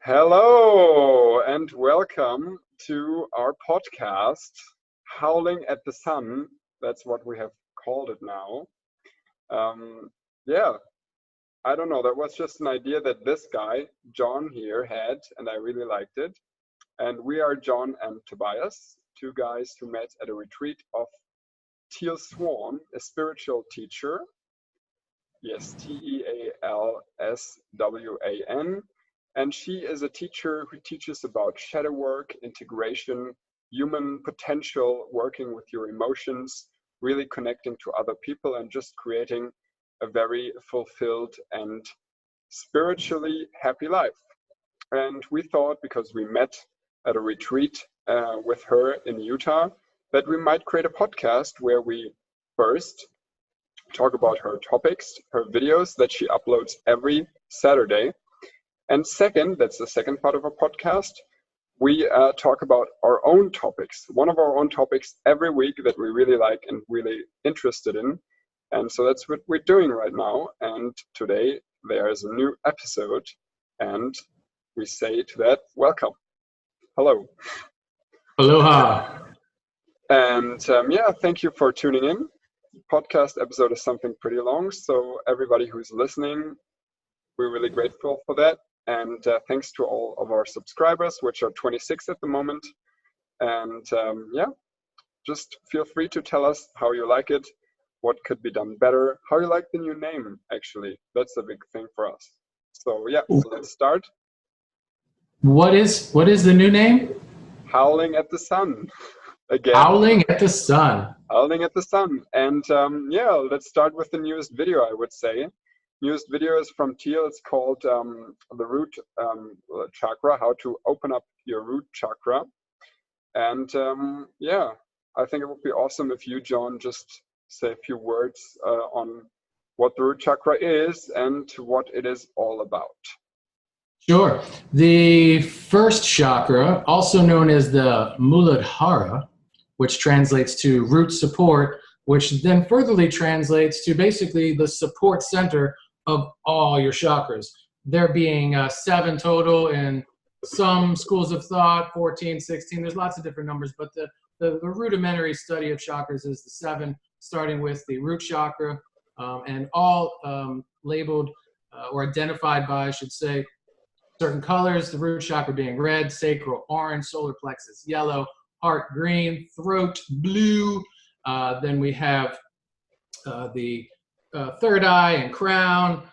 Hello and welcome to our podcast, Howling at the Sun. That's what we have called it now. Yeah, I don't know. That was just an idea that this guy, John here, had, and I really liked it. And we are John and Tobias, two guys who met at a retreat of Teal Swan, a spiritual teacher. Yes, Tealswan. And she is a teacher who teaches about shadow work, integration, human potential, working with your emotions, really connecting to other people and just creating a very fulfilled and spiritually happy life. And we thought, because we met at a retreat with her in Utah, that we might create a podcast where we first talk about her topics, her videos that she uploads every Saturday. And second, that's the second part of our podcast, we talk about our own topics, one of our own topics every week that we really like and really interested in. And so that's what we're doing right now. And today there is a new episode, and we say to that, welcome. Hello. Aloha. And yeah, thank you for tuning in. Podcast episode is something pretty long, so everybody who's listening, we're really grateful for that. And thanks to all of our subscribers, which are 26 at the moment. And yeah, just feel free to tell us how you like it, what could be done better, how you like the new name, actually. That's a big thing for us. So yeah, so let's start. What is the new name? Howling at the Sun. Again. Howling at the Sun. Howling at the Sun. And yeah, let's start with the newest video, I would say. Newest video is from Teal. It's called the root chakra, how to open up your root chakra. And yeah, I think it would be awesome if you, John, just say a few words on what the root chakra is and what it is all about. Sure. The first chakra, also known as the Muladhara, which translates to root support, which then furtherly translates to basically the support center of all your chakras. There being 7 total in some schools of thought, 14, 16, there's lots of different numbers, but the rudimentary study of chakras is the 7, starting with the root chakra, and all labeled or identified by, I should say, certain colors, the root chakra being red, sacral orange, solar plexus yellow, heart green, throat blue. Then we have the third eye and crown,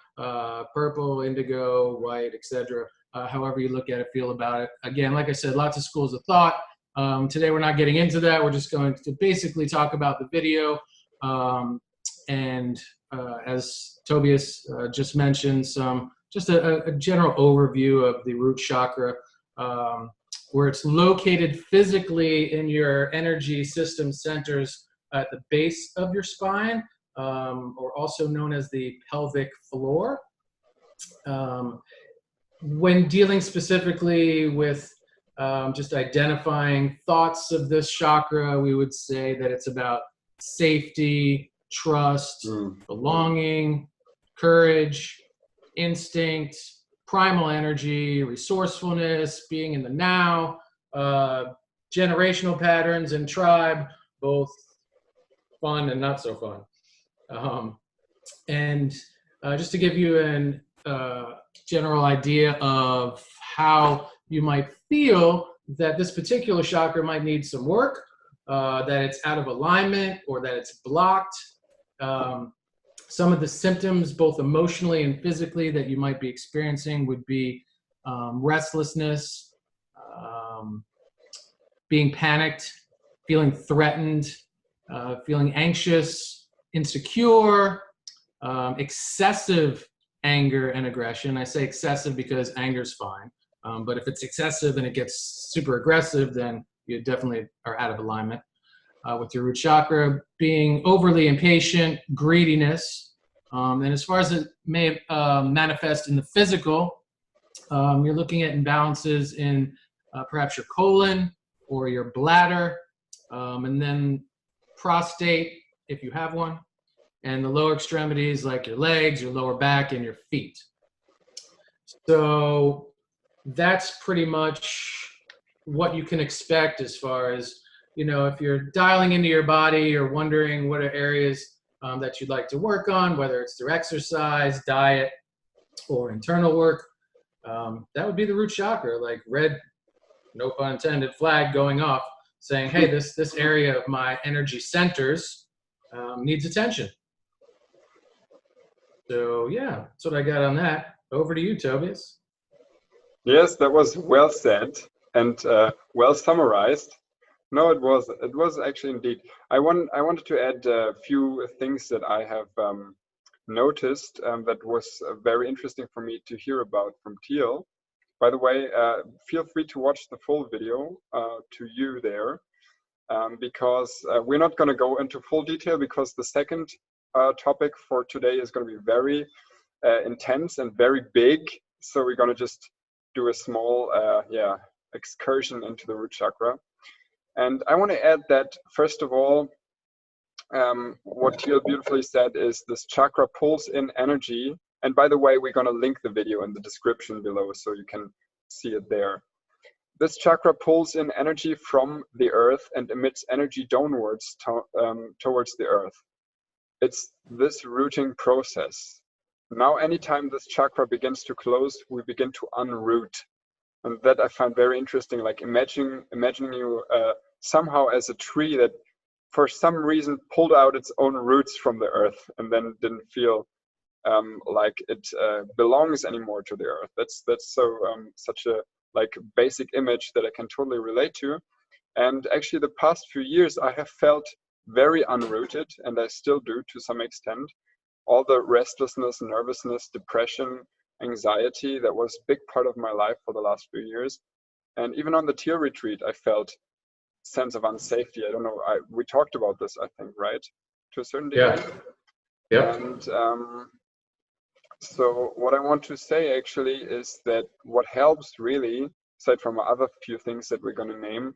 purple, indigo, white, etc. However you look at it, feel about it. Again, like I said, lots of schools of thought. Today we're not getting into that. We're just going to basically talk about the video. And as Tobias just mentioned, just a general overview of the root chakra, where it's located physically in your energy system centers at the base of your spine, or also known as the pelvic floor. When dealing specifically with just identifying thoughts of this chakra, we would say that it's about safety, trust, belonging, courage, instinct, primal energy, resourcefulness, being in the now, generational patterns and tribe, both fun and not so fun. And just to give you a general idea of how you might feel that this particular chakra might need some work, that it's out of alignment or that it's blocked. Some of the symptoms, both emotionally and physically, that you might be experiencing would be restlessness, being panicked, feeling threatened, feeling anxious, insecure, excessive anger and aggression. I say excessive because anger is fine, but if it's excessive and it gets super aggressive, then you definitely are out of alignment. With your root chakra, being overly impatient, greediness, and as far as it may manifest in the physical, you're looking at imbalances in perhaps your colon or your bladder, and then prostate, if you have one, and the lower extremities like your legs, your lower back, and your feet. So that's pretty much what you can expect as far as, if you're dialing into your body or wondering what are areas that you'd like to work on, whether it's through exercise, diet, or internal work. That would be the root chakra, like red, no pun intended, flag going off saying, hey, this area of my energy centers needs attention. So yeah, that's what I got on that. Over to you, Tobias. Yes, that was well said and well summarized. No, it was actually indeed. I wanted to add a few things that I have noticed that was very interesting for me to hear about from Teal. By the way, feel free to watch the full video to you there, because we're not going to go into full detail because the second topic for today is going to be very intense and very big. So we're going to just do a small excursion into the root chakra. And I want to add that, first of all, what Teal beautifully said is this chakra pulls in energy. And by the way, we're going to link the video in the description below so you can see it there. This chakra pulls in energy from the earth and emits energy downwards towards the earth. It's this rooting process. Now, anytime this chakra begins to close, we begin to unroot. And that I find very interesting, like imagining you somehow as a tree that for some reason pulled out its own roots from the earth and then didn't feel like it belongs anymore to the earth. That's so such a basic image that I can totally relate to. And actually the past few years I have felt very unrooted, and I still do to some extent. All the restlessness, nervousness, depression, anxiety, that was a big part of my life for the last few years. And even on the Teal retreat, I felt sense of unsafety. I don't know, we talked about this, I think, right? To a certain degree. Yeah. And so what I want to say actually is that what helps really, aside from other few things that we're going to name,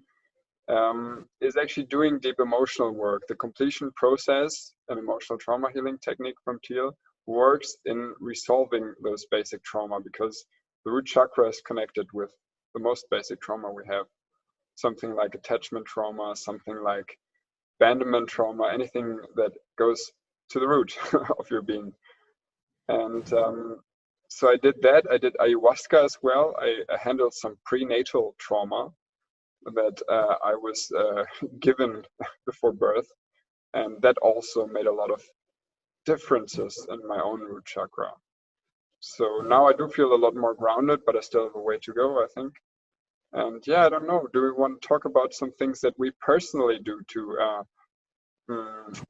is actually doing deep emotional work. The completion process, an emotional trauma healing technique from Teal, works in resolving those basic trauma, because the root chakra is connected with the most basic trauma we have. Something like attachment trauma, something like abandonment trauma, anything that goes to the root of your being. And so I did that. I did ayahuasca as well. I handled some prenatal trauma that I was given before birth. And that also made a lot of differences in my own root chakra. So now I do feel a lot more grounded, but I still have a way to go, I think. And yeah, I don't know. Do we want to talk about some things that we personally do to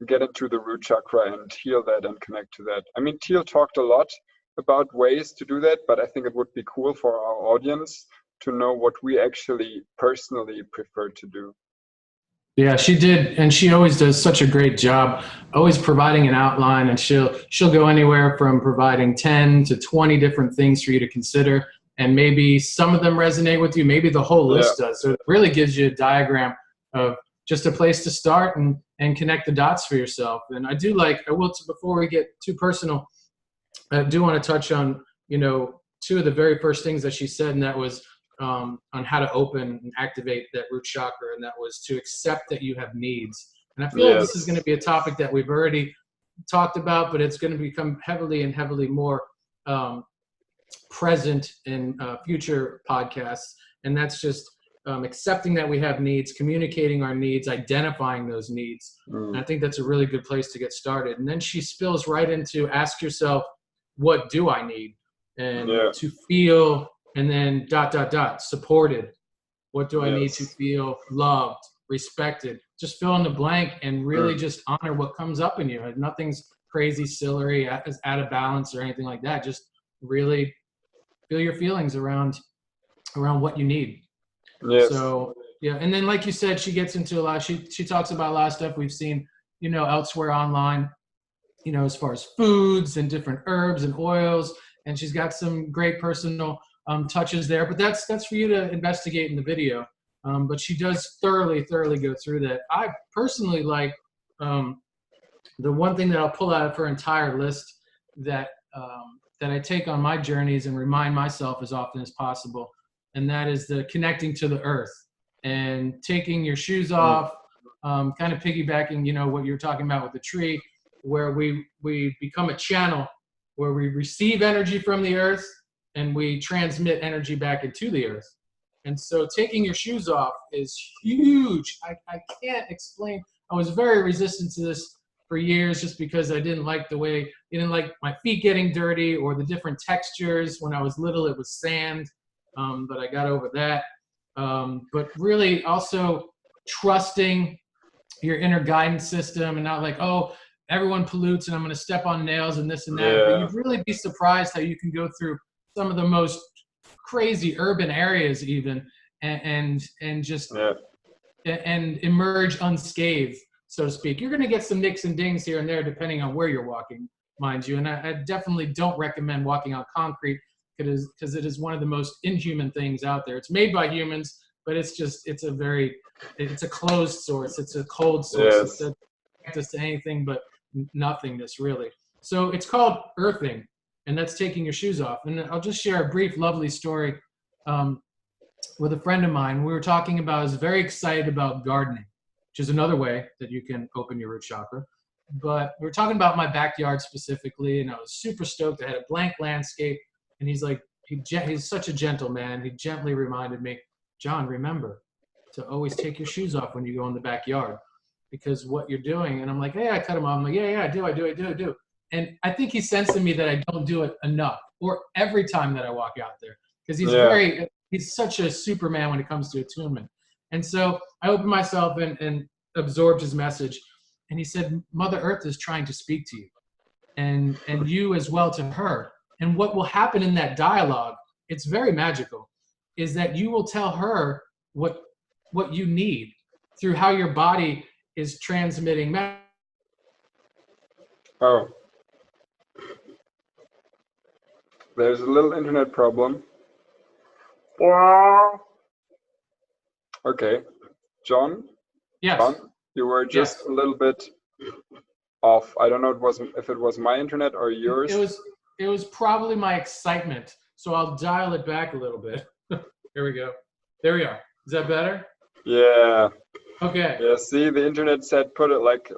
get into the root chakra and heal that and connect to that? I mean, Teal talked a lot about ways to do that, but I think it would be cool for our audience to know what we actually personally prefer to do. Yeah, she did, and she always does such a great job, always providing an outline, and she'll go anywhere from providing 10 to 20 different things for you to consider, and maybe some of them resonate with you, maybe the whole list does. So it really gives you a diagram of just a place to start and connect the dots for yourself. And I will, before we get too personal, I do want to touch on, two of the very first things that she said, and that was on how to open and activate that root chakra, and that was to accept that you have needs. And I feel like this is going to be a topic that we've already talked about, but it's going to become heavily more present in future podcasts. And that's just accepting that we have needs, communicating our needs, identifying those needs. And I think that's a really good place to get started. And then she spills right into ask yourself, what do I need? And to feel, and then ... supported. What do I need to feel loved, respected? Just fill in the blank and really just honor what comes up in you. Nothing's crazy, silly, out of balance or anything like that. Just really feel your feelings around what you need. So yeah, and then like you said, she gets into a lot. She talks about a lot of stuff we've seen, elsewhere online, as far as foods and different herbs and oils. And she's got some great personal touches there, but that's for you to investigate in the video. But she does thoroughly go through that. I personally like the one thing that I'll pull out of her entire list that I take on my journeys and remind myself as often as possible and that is the connecting to the earth and taking your shoes off, kind of piggybacking, you know, what you're talking about with the tree, where we become a channel where we receive energy from the earth and we transmit energy back into the earth. And so taking your shoes off is huge. I can't explain. I was very resistant to this for years just because I didn't like my feet getting dirty or the different textures. When I was little, it was sand, but I got over that. But really also trusting your inner guidance system and not like, oh, everyone pollutes and I'm going to step on nails and this and that. Yeah. But you'd really be surprised how you can go through some of the most crazy urban areas even and just and emerge unscathed, so to speak. You're going to get some nicks and dings here and there depending on where you're walking, mind you. And I definitely don't recommend walking on concrete because it is one of the most inhuman things out there. It's made by humans, but it's a closed source. It's a cold source. Yes. It's connect us to anything but nothingness, really. So it's called earthing, and that's taking your shoes off. And I'll just share a brief, lovely story with a friend of mine. We were talking about, I was very excited about gardening, which is another way that you can open your root chakra. But we were talking about my backyard specifically, and I was super stoked. I had a blank landscape, and he's like, he's such a gentle man. He gently reminded me, John, remember to always take your shoes off when you go in the backyard, because what you're doing. And I'm like, hey, I cut them off. I'm like, yeah, I do. And I think he sensed in me that I don't do it enough or every time that I walk out there, because he's such a Superman when it comes to attunement. And so I opened myself and absorbed his message. And he said, Mother Earth is trying to speak to you and you as well to her. And what will happen in that dialogue, it's very magical, is that you will tell her what you need through how your body is transmitting. Oh. There's a little internet problem. Okay. John? Yes. John, you were just a little bit off. I don't know if it was my internet or yours. It was probably my excitement. So I'll dial it back a little bit. Here we go. There we are. Is that better? Yeah. Okay. Yeah, see, the internet said put it like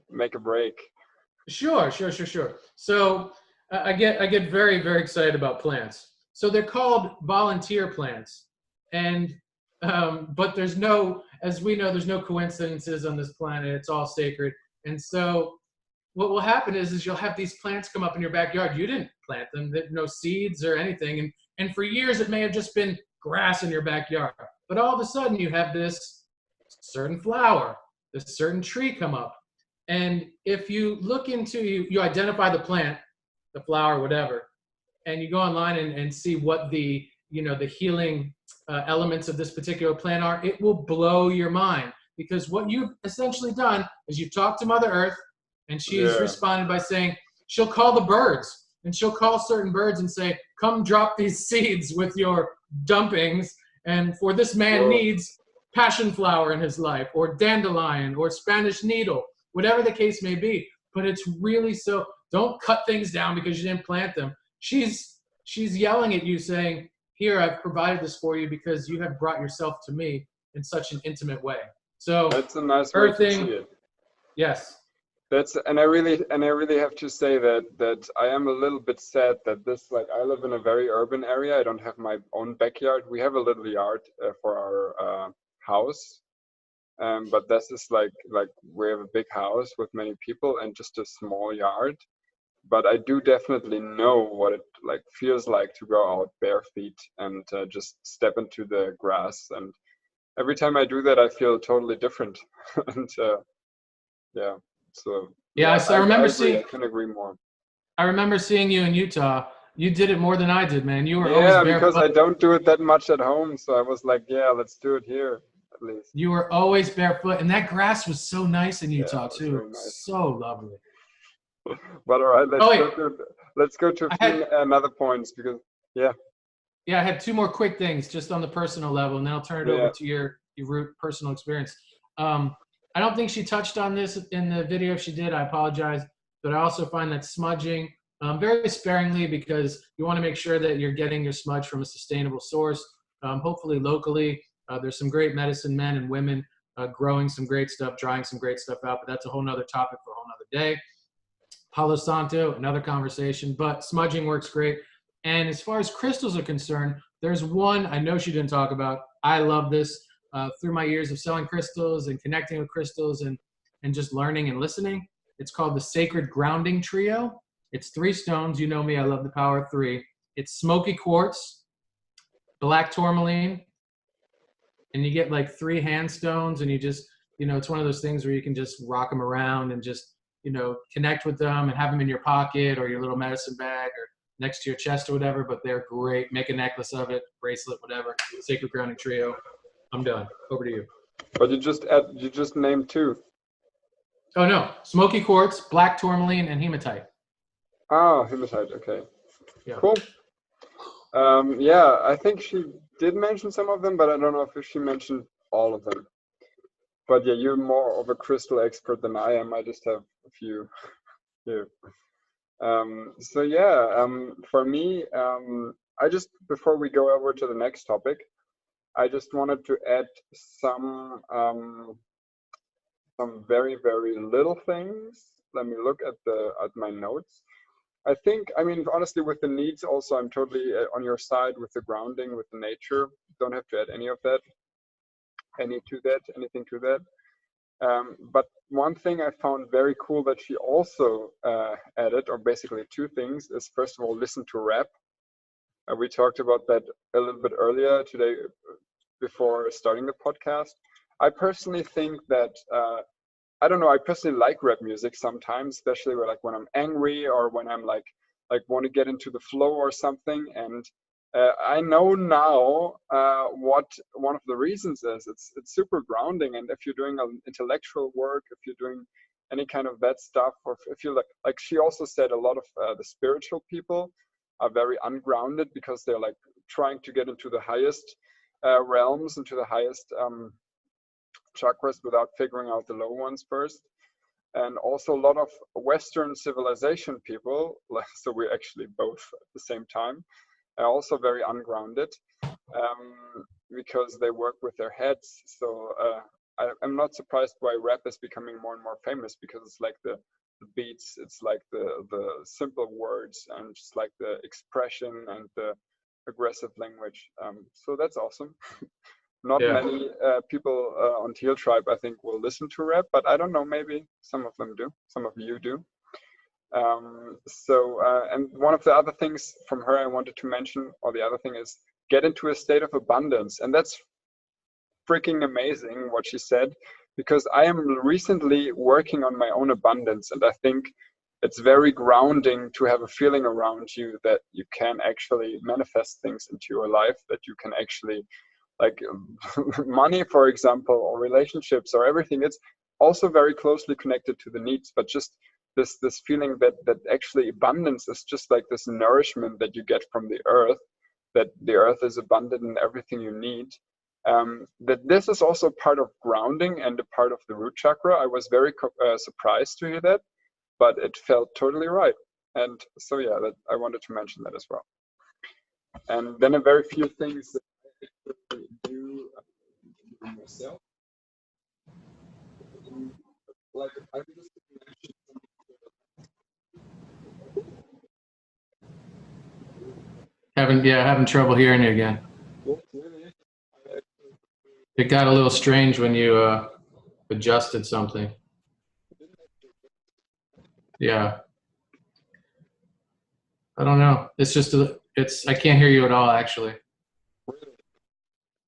make a break. Sure. So I get very, very excited about plants. So they're called volunteer plants. And but there's no, as we know, there's no coincidences on this planet. It's all sacred. And so what will happen is you'll have these plants come up in your backyard. You didn't plant them. There's no seeds or anything. And for years, it may have just been grass in your backyard. But all of a sudden, you have this certain flower, this certain tree come up. And if you look into, you identify the plant, the flower, whatever, and you go online and see what the healing elements of this particular plant are, it will blow your mind. Because what you've essentially done is you've talked to Mother Earth, and she's responded by saying, she'll call the birds, and she'll call certain birds and say, come drop these seeds with your dumpings, and for this man needs passion flower in his life, or dandelion, or Spanish needle, whatever the case may be. But it's really so, don't cut things down because you didn't plant them. She's yelling at you saying, here, I've provided this for you because you have brought yourself to me in such an intimate way. So that's a nice way to see it. Yes. And I really have to say that I am a little bit sad that this, like, I live in a very urban area. I don't have my own backyard. We have a little yard for our house, but this is like we have a big house with many people and just a small yard. But I do definitely know what it feels like to go out bare feet and just step into the grass. And every time I do that, I feel totally different. And yeah. So I remember seeing. I can agree more. I remember seeing you in Utah. You did it more than I did, man. You were always barefoot. Because I don't do it that much at home, so I was like, let's do it here at least. You were always barefoot, and that grass was so nice in Utah too. Nice. So lovely. But all right, let's go to another points because I had two more quick things just on the personal level, and then I'll turn it over to your root personal experience. I don't think she touched on this in the video. If she did, I apologize. But I also find that smudging very sparingly, because you want to make sure that you're getting your smudge from a sustainable source, hopefully locally. There's some great medicine men and women growing some great stuff, drying some great stuff out, but that's a whole nother topic for a whole nother day. Palo Santo, another conversation, but smudging works great. And as far as crystals are concerned, there's one I know she didn't talk about. I love this through my years of selling crystals and connecting with crystals and just learning and listening. It's called the Sacred Grounding Trio. It's 3 stones. You know me, I love the power of 3. It's smoky quartz, black tourmaline, and you get like 3 hand stones, and you just, it's one of those things where you can just rock them around and just, connect with them and have them in your pocket or your little medicine bag or next to your chest or whatever, but they're great. Make a necklace of it, bracelet, whatever. Sacred Grounding Trio. I'm done. Over to you. But you just named 2. Oh no, smoky quartz, black tourmaline, and hematite. Oh, hematite, okay. Yeah. Cool. Yeah, I think she did mention some of them, but I don't know if she mentioned all of them. But yeah, you're more of a crystal expert than I am. I just have a few here. So yeah, for me, before we go over to the next topic, I just wanted to add some very, very little things. Let me look at my notes. I mean, honestly, with the needs also, I'm totally on your side with the grounding, with the nature. Don't have to add any of that, anything to that. But one thing I found very cool that she also added, or basically 2 things, is first of all, listen to rap. We talked about that a little bit earlier today before starting the podcast. I personally think that, I don't know, I personally like rap music sometimes, especially when I'm angry or when I'm like want to get into the flow or something. And I know now what one of the reasons is. It's super grounding, and if you're doing intellectual work, if you're doing any kind of that stuff, or if you like she also said, a lot of the spiritual people are very ungrounded because they're like trying to get into the highest realms, into the highest chakras without figuring out the low ones first. And also a lot of Western civilization people, so we're actually both at the same time, are also very ungrounded because they work with their heads. So I'm not surprised why rap is becoming more and more famous, because it's like the beats, it's like the simple words, and just like the expression and the aggressive language. So that's awesome. Not many people on Teal Tribe, I think, will listen to rap, but I don't know, maybe some of them do, some of you do. And one of the other things from her I wanted to mention, or the other thing, is get into a state of abundance. And that's freaking amazing what she said, because I am recently working on my own abundance, and I think it's very grounding to have a feeling around you that you can actually manifest things into your life, that you can actually, like money, for example, or relationships or everything. It's also very closely connected to the needs, but just this feeling that actually abundance is just like this nourishment that you get from the earth, that the earth is abundant in everything you need. That this is also part of grounding and a part of the root chakra. I was very surprised to hear that, but it felt totally right. And so yeah, that I wanted to mention that as well. And then a very few things that I do myself. Like I just mentioned. Having trouble hearing you again. It got a little strange when you adjusted something. Yeah. I don't know. It's just I can't hear you at all, actually.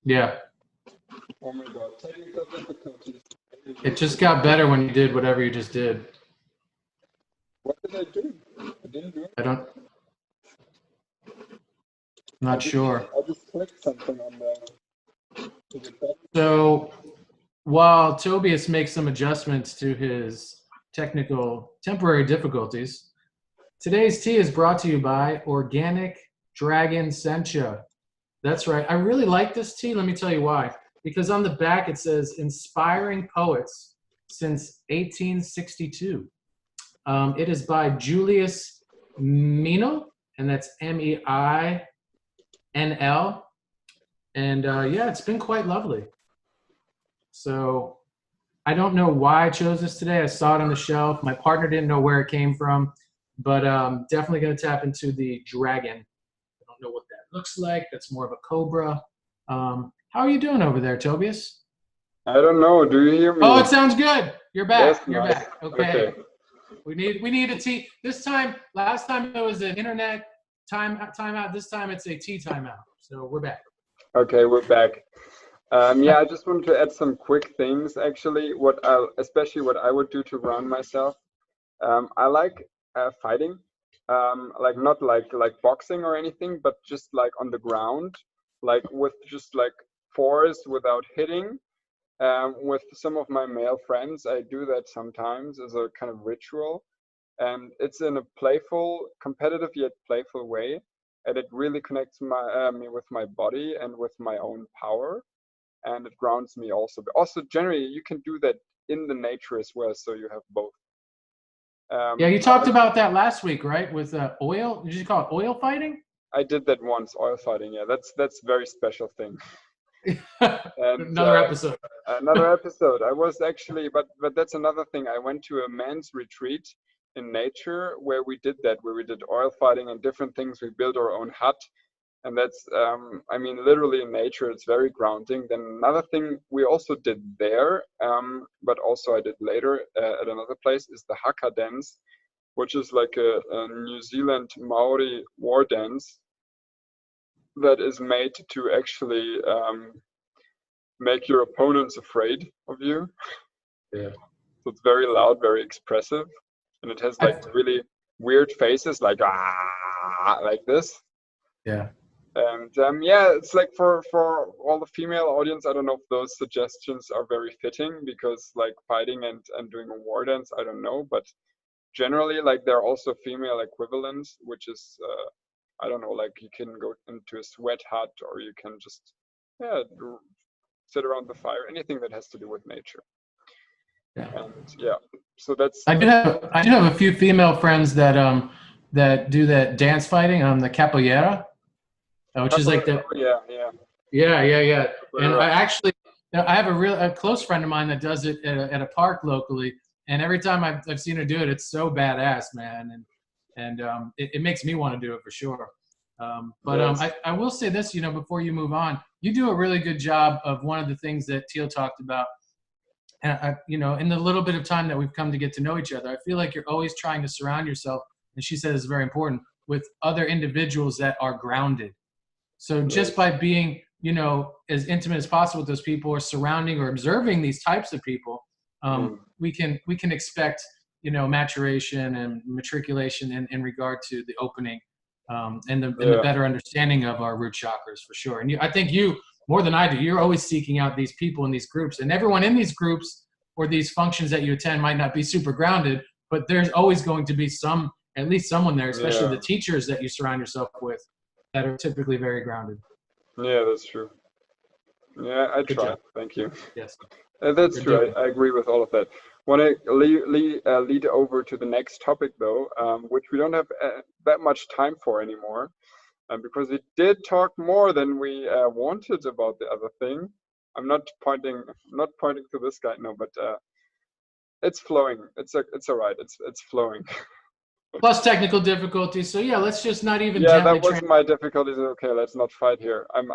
Yeah. Oh my God, technical difficulties. It just got better when you did whatever you just did. What did I do? I didn't do it. I'm not sure. I just clicked something on the. So while Tobias makes some adjustments to his technical temporary difficulties, today's tea is brought to you by Organic Dragon Sencha. That's right. I really like this tea. Let me tell you why. Because on the back it says inspiring poets since 1862. It is by Julius Meinl, and that's Meinl. And yeah, it's been quite lovely. So I don't know why I chose this today. I saw it on the shelf. My partner didn't know where it came from, but definitely going to tap into the dragon. I don't know what that looks like. That's more of a cobra. How are you doing over there, Tobias? I don't know. Do you hear me? Oh, it sounds good. You're back. Yes, You're nice. back. Okay. We need a tea. This time, last time it was an internet timeout. This time it's a tea timeout. So we're back. Okay, we're back. Yeah, I just wanted to add some quick things. Actually, especially what I would do to ground myself. I like fighting, like not like boxing or anything, but just like on the ground, like with just like force without hitting. With some of my male friends, I do that sometimes as a kind of ritual, and it's in a playful, competitive yet playful way, and it really connects me with my body and with my own power, and it grounds me also. But also, generally, you can do that in the nature as well, so you have both. Yeah, you talked about that last week, right? With oil. Did you call it oil fighting? I did that once, oil fighting. Yeah, that's a very special thing. And Another episode. Another episode. I was actually, but that's another thing. I went to a men's retreat in nature where we did that, where we did oil fighting and different things. We built our own hut, and that's, I mean, literally in nature, it's very grounding. Then another thing we also did there, but also I did later at another place, is the haka dance, which is like a New Zealand Maori war dance that is made to actually make your opponents afraid of you. Yeah. So it's very loud, very expressive, and it has like really weird faces, like like this. Yeah. And yeah, it's like for all the female audience, I don't know if those suggestions are very fitting, because like fighting and doing a war dance, I don't know, but generally, like there are also female equivalents, which is I don't know, like you can go into a sweat hut, or you can just sit around the fire, anything that has to do with nature. Yeah. And yeah, so that's. I do have a few female friends that that do that dance fighting, the capoeira, which is like the yeah. And I actually I have a close friend of mine that does it at a park locally, and every time I've seen her do it, it's so badass, man, and it makes me want to do it for sure. I will say this, before you move on, you do a really good job of one of the things that Teal talked about. And in the little bit of time that we've come to get to know each other, I feel like you're always trying to surround yourself, and she said it's very important, with other individuals that are grounded. So just by being, as intimate as possible with those people, or surrounding or observing these types of people, we can expect, maturation and matriculation in regard to the opening and the better understanding of our root chakras, for sure. And I think you, more than I do, you're always seeking out these people in these groups, and everyone in these groups or these functions that you attend might not be super grounded, but there's always going to be at least someone there, especially the teachers that you surround yourself with, that are typically very grounded. Yeah, that's true. Yeah, I try. Job. Thank you. Yes. That's true. I agree with all of that. Want to lead over to the next topic, though, which we don't have that much time for anymore, because we did talk more than we wanted about the other thing. I'm not pointing to this guy, no, but it's flowing. It's all right. It's flowing. Plus technical difficulties. So yeah, let's just not even. Yeah, that was my difficulties. Okay, let's not fight here. I'm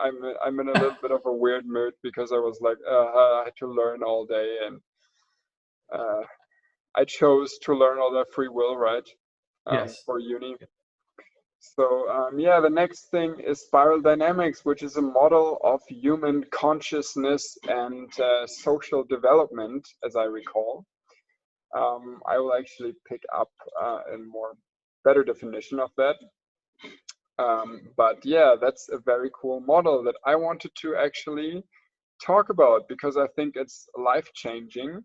in a little bit of a weird mood, because I was like, I had to learn all day, and I chose to learn all that free will, right? Yes. For uni. So yeah, the next thing is spiral dynamics, which is a model of human consciousness and social development, as I recall. I will actually pick up a better definition of that. But yeah, that's a very cool model that I wanted to actually talk about, because I think it's life-changing.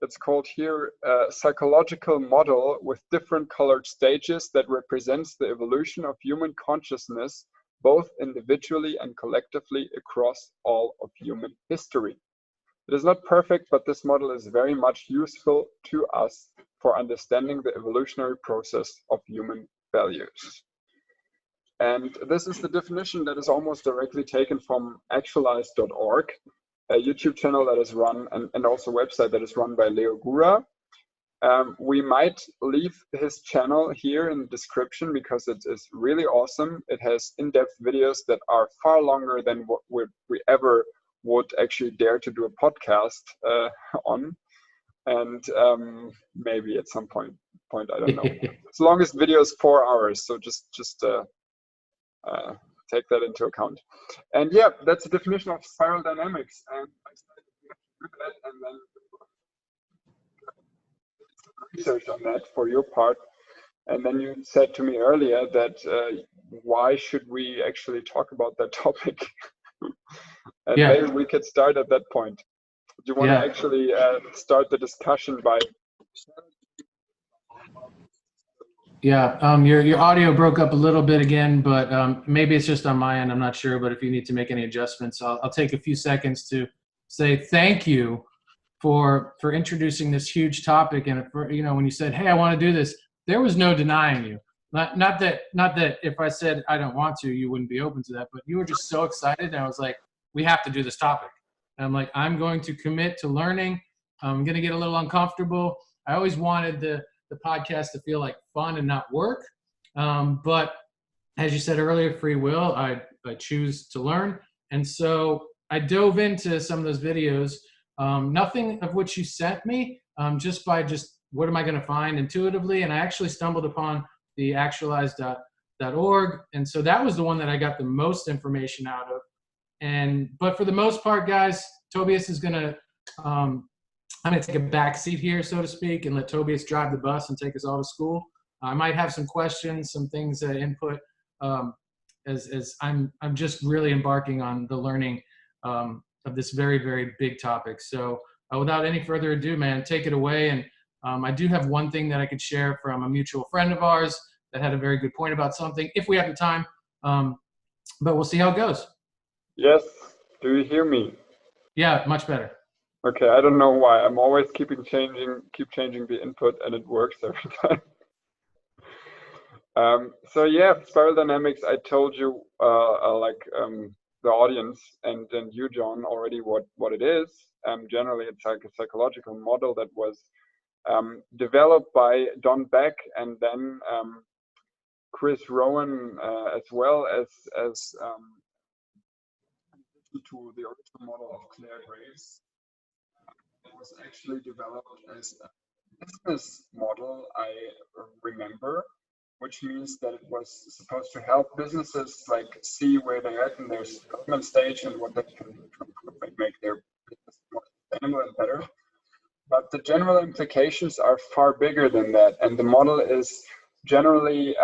It's called here a psychological model with different colored stages that represents the evolution of human consciousness, both individually and collectively across all of human history. It is not perfect, but this model is very much useful to us for understanding the evolutionary process of human values. And this is the definition that is almost directly taken from actualize.org, a YouTube channel that is run, and also a website that is run by Leo Gura. We might leave his channel here in the description because it is really awesome. It has in-depth videos that are far longer than what we ever would actually dare to do a podcast on. And maybe at some point, I don't know. Its longest video is 4 hours, so just take that into account. And yeah, that's the definition of spiral dynamics. And I started to do that, and then research on that for your part. And then you said to me earlier that why should we actually talk about that topic? And maybe we could start at that point. Do you want to actually start the discussion by? Your audio broke up a little bit again, but maybe it's just on my end. I'm not sure, but if you need to make any adjustments, I'll take a few seconds to say thank you for introducing this huge topic. And for, when you said, "Hey, I want to do this," there was no denying you. Not that if I said I don't want to, you wouldn't be open to that, but you were just so excited, and I was like, "We have to do this topic." And I'm like, "I'm going to commit to learning. I'm going to get a little uncomfortable." I always wanted the podcast to feel like fun and not work. But as you said earlier, free will, I choose to learn. And so I dove into some of those videos, nothing of which you sent me, just what am I going to find intuitively? And I actually stumbled upon the actualize.org. And so that was the one that I got the most information out of. But for the most part, guys, Tobias is going to, I'm going to take a back seat here, so to speak, and let Tobias drive the bus and take us all to school. I might have some questions, some things that input, as I'm just really embarking on the learning of this very, very big topic. So without any further ado, man, take it away. And I do have one thing that I could share from a mutual friend of ours that had a very good point about something, if we have the time. But we'll see how it goes. Yes. Do you hear me? Yeah, much better. Okay, I don't know why. I'm always keep changing the input, and it works every time. So yeah, spiral dynamics. I told you, the audience, and then you, John, already what it is. Generally, it's like a psychological model that was developed by Don Beck and then Chris Rowan, as well as to the original model of Claire Grace. It was actually developed as a business model, I remember, which means that it was supposed to help businesses like see where they're at in their development stage and what they can do to make their business more sustainable and better. But the general implications are far bigger than that, and the model is generally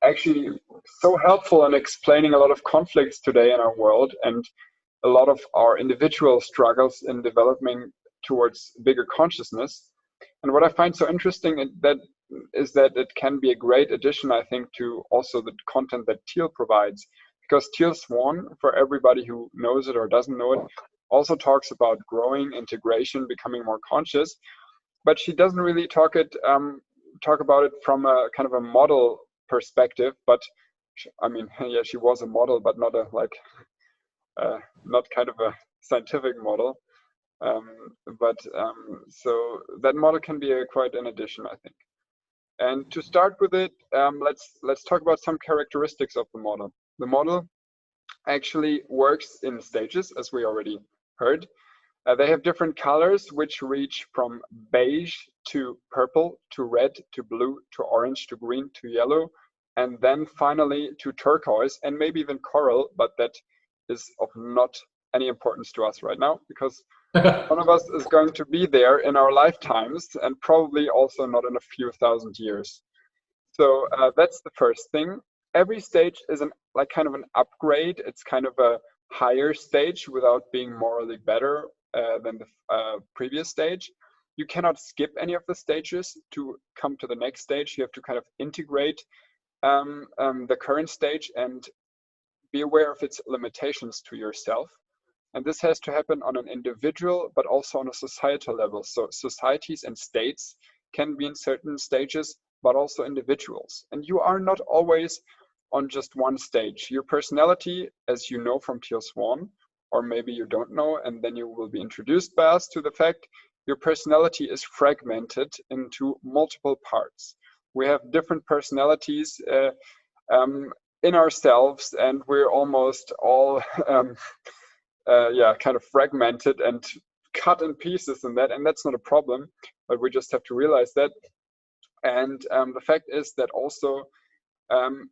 actually so helpful in explaining a lot of conflicts today in our world and a lot of our individual struggles in developing towards bigger consciousness. And what I find so interesting is that it can be a great addition, I think, to also the content that Teal provides. Because Teal Swan, for everybody who knows it or doesn't know it, also talks about growing, integration, becoming more conscious. But she doesn't really talk about it from a kind of a model perspective. But I mean, yeah, she was a model, but not not kind of a scientific model. So that model can be quite an addition, I think. And to start with it, let's talk about some characteristics of the model. The model actually works in stages, as we already heard. They have different colors, which reach from beige to purple to red to blue to orange to green to yellow, and then finally to turquoise and maybe even coral, but that is of not any importance to us right now because none of us is going to be there in our lifetimes, and probably also not in a few thousand years. So that's the first thing. Every stage is kind of an upgrade. It's kind of a higher stage without being morally better than the previous stage. You cannot skip any of the stages to come to the next stage. You have to kind of integrate the current stage and be aware of its limitations to yourself. And this has to happen on an individual, but also on a societal level. So societies and states can be in certain stages but also individuals. And you are not always on just one stage. Your personality, as you know from Teal Swan, or maybe you don't know, and then you will be introduced by us to the fact your personality is fragmented into multiple parts. We have different personalities in ourselves, and we're almost all kind of fragmented and cut in pieces in that, and that's not a problem, but we just have to realize that. And the fact is that also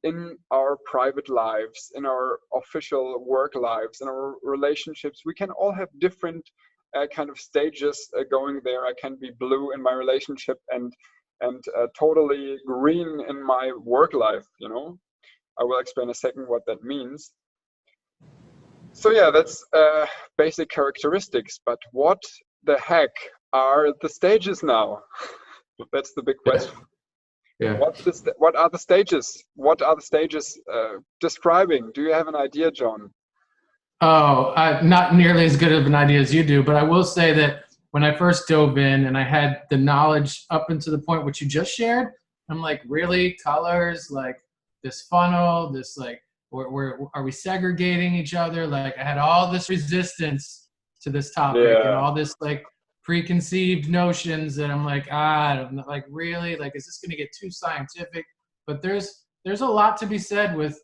in our private lives, in our official work lives, in our relationships, we can all have different kind of stages going there. I can be blue in my relationship and totally green in my work life, you know. I will explain in a second what that means. So yeah, that's basic characteristics, but what the heck are the stages now? That's the big question. Yeah. What are the stages? What are the stages describing? Do you have an idea, John? Oh, not nearly as good of an idea as you do, but I will say that when I first dove in and I had the knowledge up until the point which you just shared, I'm like, really? Colors? Like this funnel? This like, are we segregating each other? Like I had all this resistance to this topic and all this like preconceived notions that I'm like, like really? Like, is this going to get too scientific? But there's a lot to be said with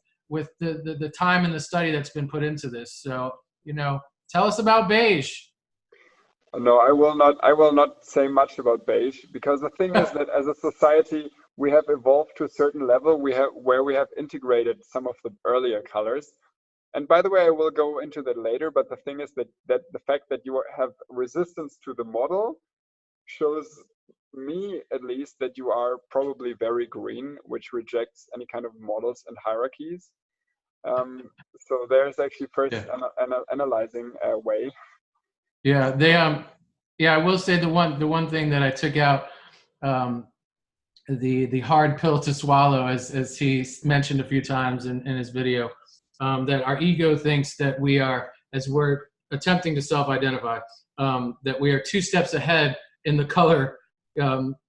the time and the study that's been put into this. So, you know, tell us about beige. No, I will not say much about beige, because the thing is that as a society, we have evolved to a certain level where we have integrated some of the earlier colors. And by the way, I will go into that later, but the thing is that the fact that you have resistance to the model shows me, at least, that you are probably very green, which rejects any kind of models and hierarchies. So there's actually first an analyzing way. Yeah, I will say the one thing that I took out, the hard pill to swallow, as he mentioned a few times in his video, that our ego thinks that we are, as we're attempting to self-identify, that we are 2 steps ahead in the color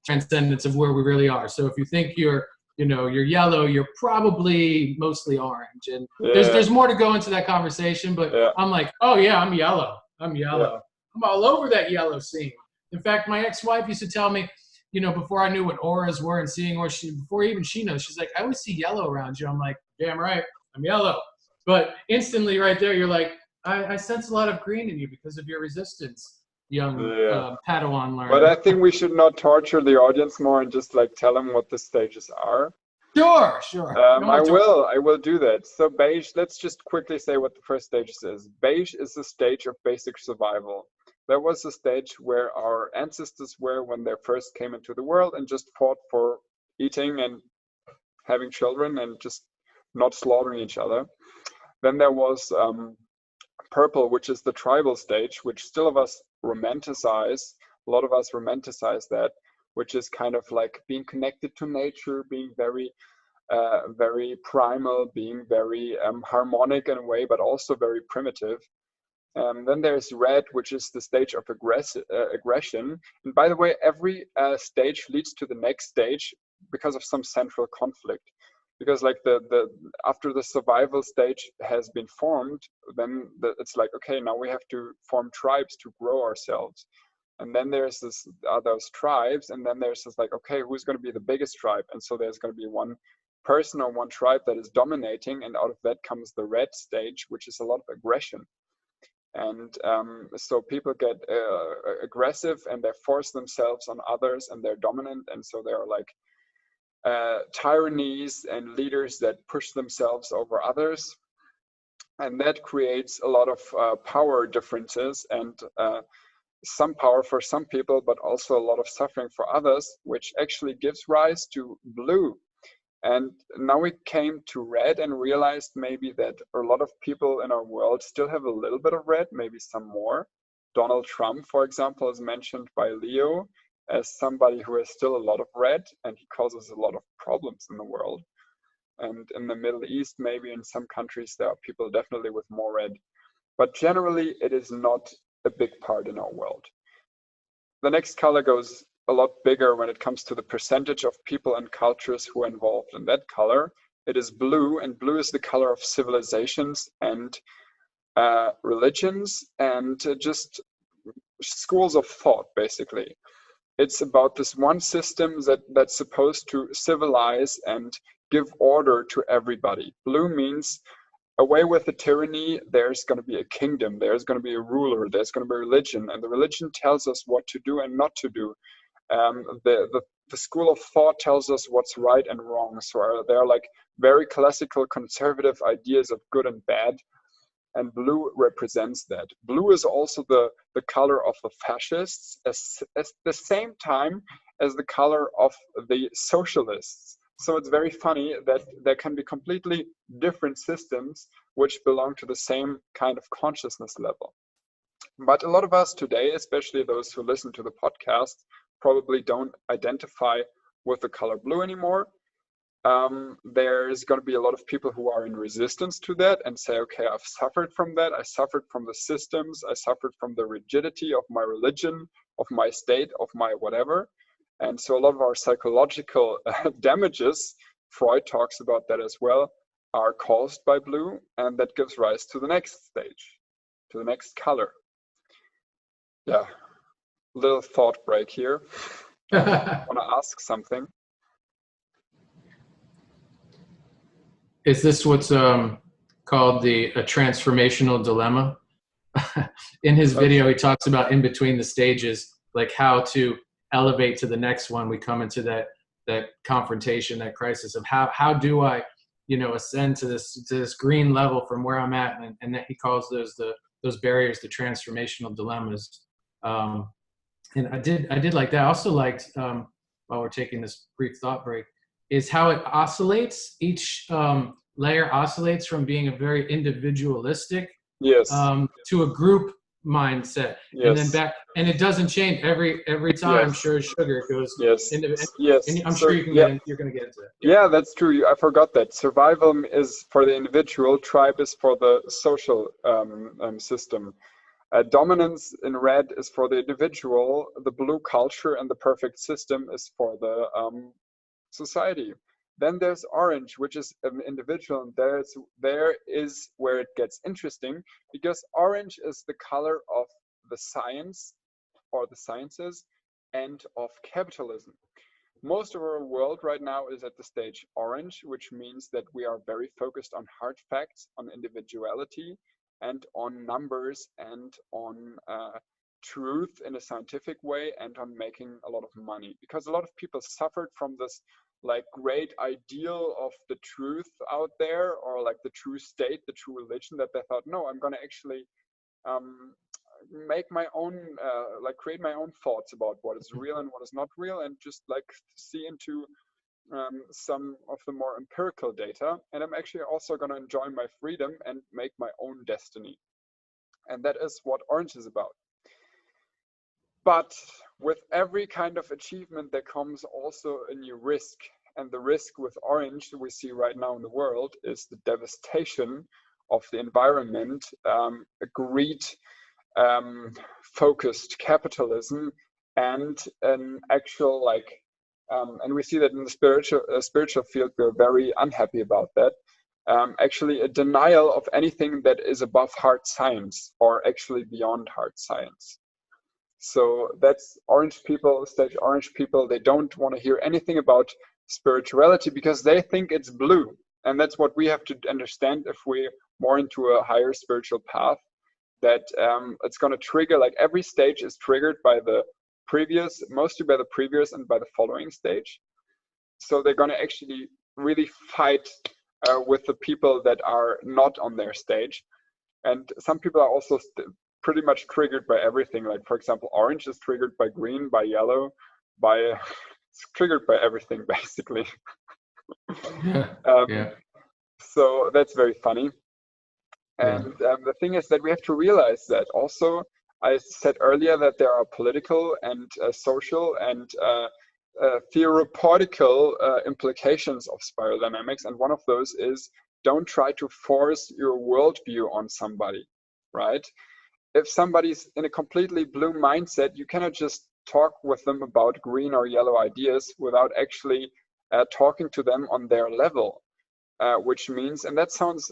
transcendence of where we really are. So if you think you're yellow, you're probably mostly orange. And there's more to go into that conversation, but I'm like, oh yeah, I'm yellow. Yeah. I'm all over that yellow scene. In fact, my ex-wife used to tell me, you know, before I knew what auras were and seeing where before even she knows, she's like, I always see yellow around you. I'm like, damn right, I'm yellow. But instantly right there, you're like, I sense a lot of green in you because of your resistance, young Padawan learner. But I think we should not torture the audience more and just like tell them what the stages are. Sure. I will do that. So beige, let's just quickly say what the first stage is. Beige is the stage of basic survival. That was the stage where our ancestors were when they first came into the world and just fought for eating and having children and just not slaughtering each other. Then there was purple, which is the tribal stage, which still of us romanticize. A lot of us romanticize that, which is kind of like being connected to nature, being very primal, being very harmonic in a way, but also very primitive. Then there's red, which is the stage of aggression. And by the way, every stage leads to the next stage because of some central conflict. Because like after the survival stage has been formed, then it's like, okay, now we have to form tribes to grow ourselves. And then there's those tribes, and then there's this like, okay, who's going to be the biggest tribe? And so there's going to be one person or one tribe that is dominating, and out of that comes the red stage, which is a lot of aggression. And so people get aggressive, and they force themselves on others, and they're dominant, and so they're like tyrannies and leaders that push themselves over others, and that creates a lot of power differences and some power for some people, but also a lot of suffering for others, which actually gives rise to blue. And now we came to red and realized maybe that a lot of people in our world still have a little bit of red, maybe some more. Donald Trump, for example, is mentioned by Leo as somebody who has still a lot of red, and he causes a lot of problems in the world. And in the Middle East, maybe in some countries, there are people definitely with more red. But generally, it is not a big part in our world. The next color goes a lot bigger when it comes to the percentage of people and cultures who are involved in that color. It is blue, and blue is the color of civilizations and religions and just schools of thought, basically. It's about this one system that's supposed to civilize and give order to everybody. Blue means away with the tyranny, there's going to be a kingdom, there's going to be a ruler, there's going to be a religion, and the religion tells us what to do and not to do. The school of thought tells us what's right and wrong. So there are like very classical conservative ideas of good and bad, and blue represents that. Blue is also the color of the fascists, at the same time as the color of the socialists. So it's very funny that there can be completely different systems which belong to the same kind of consciousness level. But a lot of us today, especially those who listen to the podcast, probably don't identify with the color blue anymore. There's going to be a lot of people who are in resistance to that and say, okay, I've suffered from that. I suffered from the systems. I suffered from the rigidity of my religion, of my state, of my whatever. And so a lot of our psychological damages, Freud talks about that as well, are caused by blue. And that gives rise to the next stage, to the next color. Yeah, little thought break here. I want to ask something. Is this what's called a transformational dilemma? In his video, he talks about in between the stages, like how to elevate to the next one. We come into that confrontation, that crisis of how do I, ascend to this green level from where I'm at, and that he calls those barriers the transformational dilemmas. And I did like that. I also liked, while we're taking this brief thought break, is how it oscillates. Each layer oscillates from being a very individualistic to a group mindset, and then back, and it doesn't change every time. Sure as sugar, it goes. And I'm sure you're going to get into it. Yeah, that's true. I forgot that. Survival is for the individual. Tribe is for the social system. Dominance in red is for the individual. The blue culture and the perfect system is for the society. Then there's orange, which is an individual, and there is where it gets interesting, because orange is the color of the science or the sciences and of capitalism. Most of our world right now is at the stage orange, which means that we are very focused on hard facts, on individuality, and on numbers, and on truth in a scientific way, and on making a lot of money. Because a lot of people suffered from this like great ideal of the truth out there, or like the true state, the true religion, that they thought, no, I'm going to actually make my own, create my own thoughts about what is real and what is not real, and just like see into some of the more empirical data. And I'm actually also going to enjoy my freedom and make my own destiny. And that is what orange is about. But with every kind of achievement, there comes also a new risk. And the risk with orange we see right now in the world is the devastation of the environment, greed, focused capitalism, and an actual and we see that in the spiritual field, we're very unhappy about that. Actually, a denial of anything that is above hard science, or actually beyond hard science. So that's orange people, stage orange people. They don't want to hear anything about spirituality because they think it's blue. And that's what we have to understand if we're more into a higher spiritual path, that it's going to trigger, like every stage is triggered by the previous, mostly by the previous and by the following stage. So they're going to actually really fight with the people that are not on their stage. And some people are also pretty much triggered by everything. Like, for example, orange is triggered by green, by yellow, it's triggered by everything, basically. So that's very funny. And the thing is that we have to realize that also, I said earlier that there are political and social and theoretical implications of spiral dynamics. And one of those is, don't try to force your worldview on somebody, right? If somebody's in a completely blue mindset, you cannot just talk with them about green or yellow ideas without actually talking to them on their level. Which means, and that sounds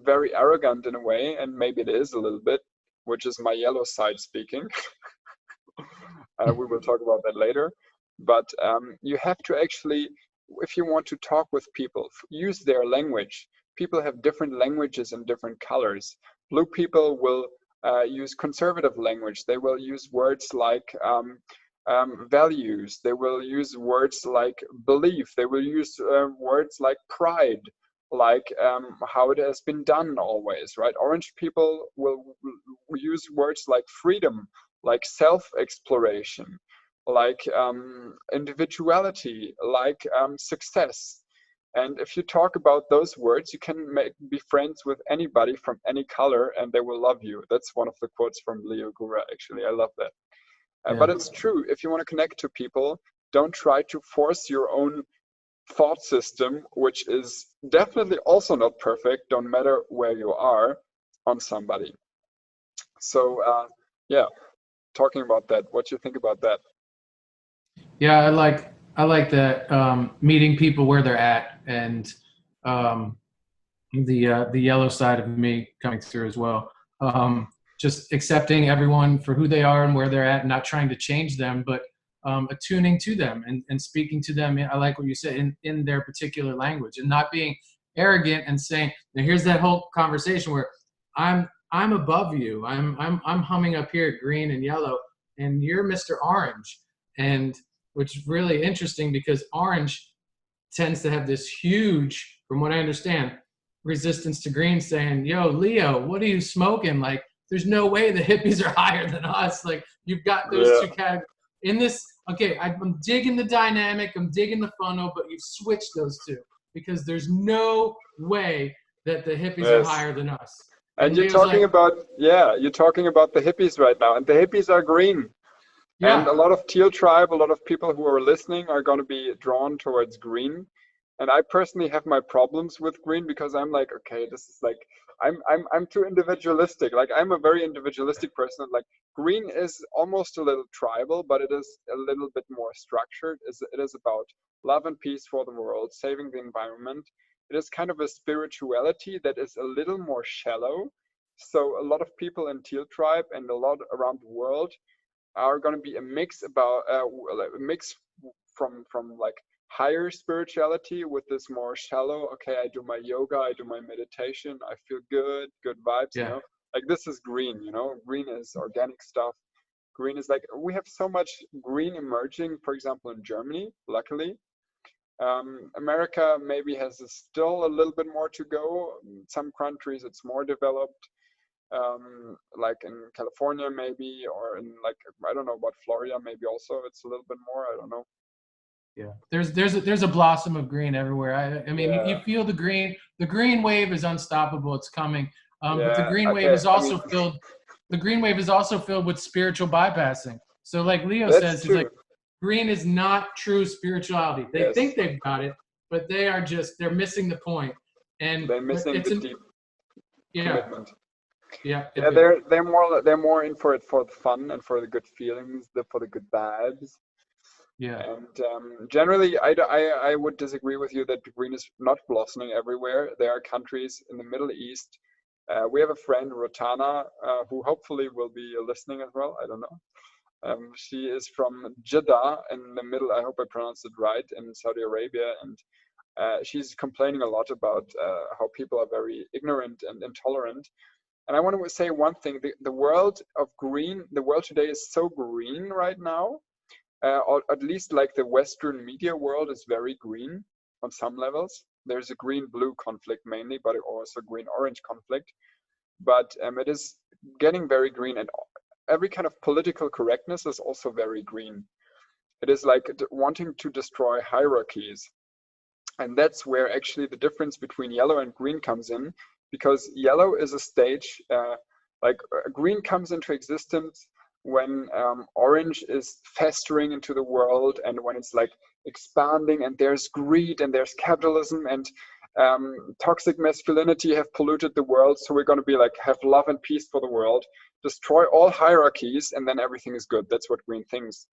very arrogant in a way, and maybe it is a little bit, which is my yellow side speaking. We will talk about that later. But you have to actually, if you want to talk with people, use their language. People have different languages and different colors. Blue people will use conservative language. They will use words like values. They will use words like belief. They will use words like pride, like how it has been done always, right? Orange people will use words like freedom, like self-exploration, like individuality, like success. And if you talk about those words, you can be friends with anybody from any color and they will love you. That's one of the quotes from Leo Gura, actually. I love that. Yeah. But it's true. If you want to connect to people, don't try to force your own thought system, which is definitely also not perfect, don't matter where you are, on somebody. So yeah, talking about that, what do you think about that? Yeah, I like that, meeting people where they're at, and the yellow side of me coming through as well. Just accepting everyone for who they are and where they're at, and not trying to change them, but attuning to them and speaking to them. I like what you said, in their particular language, and not being arrogant and saying, now here's that whole conversation where I'm above you. I'm humming up here green and yellow, and you're Mr. Orange. And which is really interesting because orange tends to have this huge, from what I understand, resistance to green, saying, yo, Leo, what are you smoking? Like, there's no way the hippies are higher than us. Like, you've got those two categories. In this, okay, I'm digging the dynamic, I'm digging the funnel, but you've switched those two because there's no way that the hippies are higher than us. And you're talking about, you're talking about the hippies right now, and the hippies are green. Yeah. And a lot of Teal tribe, a lot of people who are listening are going to be drawn towards green. And I personally have my problems with green because I'm like, okay, this is like, I'm too individualistic. Like, I'm a very individualistic person. Like, green is almost a little tribal, but it is a little bit more structured. It is about love and peace for the world, saving the environment. It is kind of a spirituality that is a little more shallow. So a lot of people in Teal tribe and a lot around the world are going to be a mix from like higher spirituality with this more shallow, okay, I do my yoga, I do my meditation, I feel good vibes, you know, like this is green, you know, green is organic stuff. Green is like, we have so much green emerging, for example, in Germany, luckily. America maybe has still a little bit more to go. In some countries it's more developed. Like in California maybe, or in like, I don't know about Florida, maybe also it's a little bit more, I don't know. Yeah, there's a blossom of green everywhere. I mean, you feel the green wave is unstoppable. It's coming. But the green wave is also filled. The green wave is also filled with spiritual bypassing. So like Leo says, he's like, green is not true spirituality. They think they've got it, but they're missing the point. And they're missing the deep commitment. Yeah, they're more in for it for the fun and for the good feelings, for the good vibes. Yeah. And generally, I would disagree with you that green is not blossoming everywhere. There are countries in the Middle East. We have a friend, Rotana, who hopefully will be listening as well. I don't know. She is from Jeddah in the middle. I hope I pronounced it right, in Saudi Arabia, and she's complaining a lot about how people are very ignorant and intolerant. And I want to say one thing: the world of green, the world today is so green right now. Or at least like the Western media world is very green on some levels. There's a green-blue conflict mainly, but also green-orange conflict. But it is getting very green, and every kind of political correctness is also very green. It is like wanting to destroy hierarchies. And that's where actually the difference between yellow and green comes in, because yellow is a stage, like green comes into existence when orange is festering into the world, and when it's like expanding, and there's greed and there's capitalism, and toxic masculinity have polluted the world, so we're going to be like, have love and peace for the world, destroy all hierarchies, and then everything is good. That's what green thinks.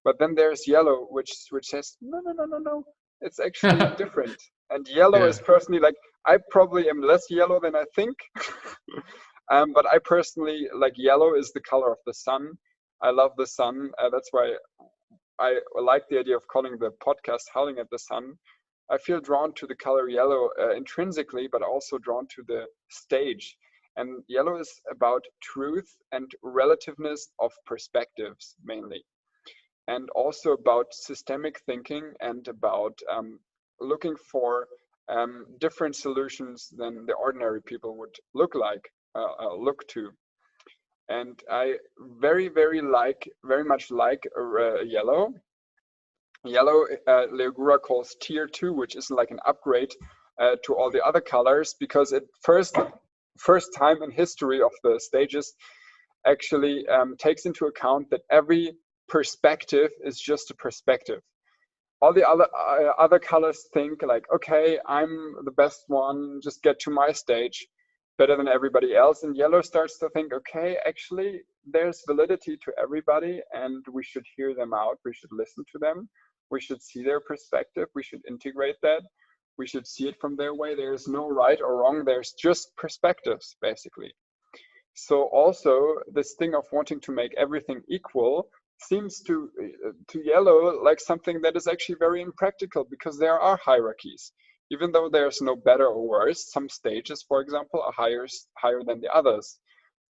But then there's yellow, which says, no, no, no, no, no. It's actually different. And yellow is personally like, I probably am less yellow than I think. But I personally like yellow is the color of the sun. I love the sun. That's why I like the idea of calling the podcast Howling at the Sun. I feel drawn to the color yellow intrinsically, but also drawn to the stage. And yellow is about truth and relativeness of perspectives mainly. And also about systemic thinking and about looking for different solutions than the ordinary people would look to. And I very much like yellow. Yellow, Leogura calls tier 2, which is like an upgrade to all the other colors, because it first time in history of the stages actually takes into account that every perspective is just a perspective. All the other colors think like, okay, I'm the best one, just get to my stage, better than everybody else. And yellow starts to think, okay, actually there's validity to everybody, and we should hear them out, we should listen to them, we should see their perspective, we should integrate that, we should see it from their way. There's no right or wrong, there's just perspectives basically. So also this thing of wanting to make everything equal seems to yellow like something that is actually very impractical, because there are hierarchies. Even though there's no better or worse, some stages, for example, are higher than the others.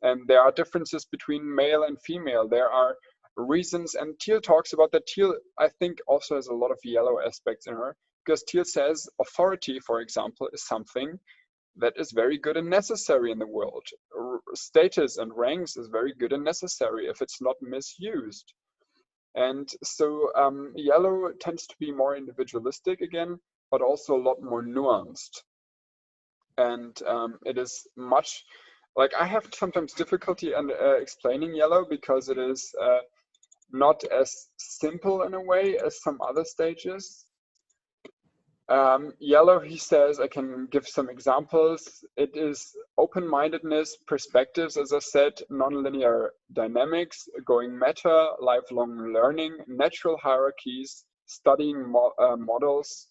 And there are differences between male and female. There are reasons, and Teal talks about that. Teal, I think, also has a lot of yellow aspects in her, because Teal says authority, for example, is something that is very good and necessary in the world. Status and ranks is very good and necessary if it's not misused. And so yellow tends to be more individualistic again, but also a lot more nuanced. And it is much, like, I have sometimes difficulty in explaining yellow, because it is not as simple in a way as some other stages. Yellow, he says, I can give some examples. It is open-mindedness, perspectives, as I said, nonlinear dynamics, going meta, lifelong learning, natural hierarchies, studying models,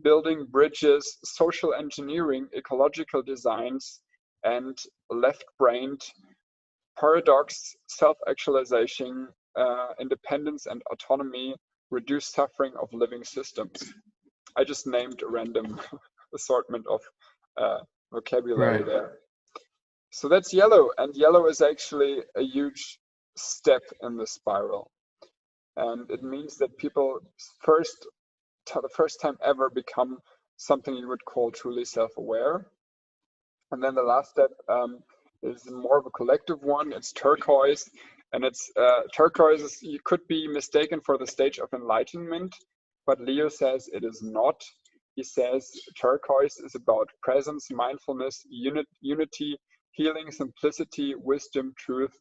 building bridges, social engineering, ecological designs, and left-brained, paradox, self-actualization, independence and autonomy, reduce suffering of living systems. I just named a random assortment of vocabulary there. So that's yellow, and yellow is actually a huge step in the spiral. And it means that people the first time ever become something you would call truly self-aware. And then the last step is more of a collective one. It's turquoise, and it's turquoise you could be mistaken for the stage of enlightenment, but Leo says it is not. He says turquoise is about presence, mindfulness, unity, healing, simplicity, wisdom, truth,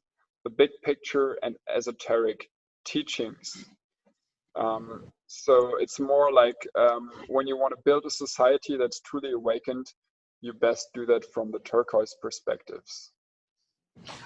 the big picture, and esoteric teachings. So it's more like when you want to build a society that's truly awakened, you best do that from the turquoise perspectives.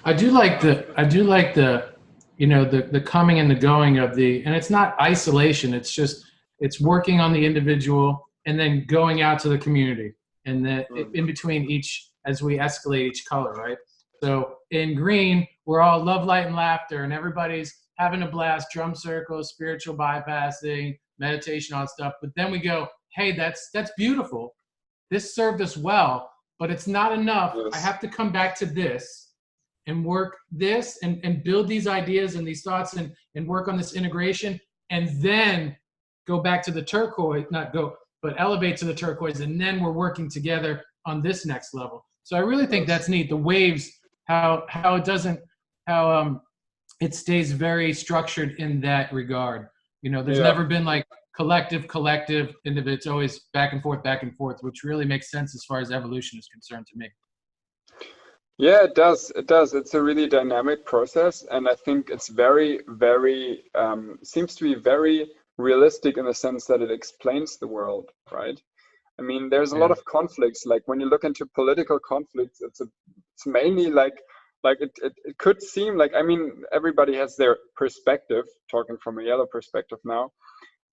I do like the you know, the coming and the going of and it's not isolation, it's working on the individual and then going out to the community, and then in between each, as we escalate each color, right? So in green, we're all love, light, and laughter, and everybody's having a blast, drum circles, spiritual bypassing, meditation, all that stuff. But then we go, hey, that's beautiful. This served us well, but it's not enough. Yes. I have to come back to this and work this and build these ideas and these thoughts and work on this integration, and then go back to the turquoise, but elevate to the turquoise, and then we're working together on this next level. So I really think that's neat. The waves, how it stays very structured in that regard. You know, there's never been like collective, individual. It's always back and forth, which really makes sense as far as evolution is concerned to me. Yeah, it does. It's a really dynamic process, and I think it's very, very seems to be very realistic in the sense that it explains the world, right? I mean, there's a lot Yeah. of conflicts. Like when you look into political conflicts, it's mainly like it could seem like, I mean, everybody has their perspective, talking from a yellow perspective now,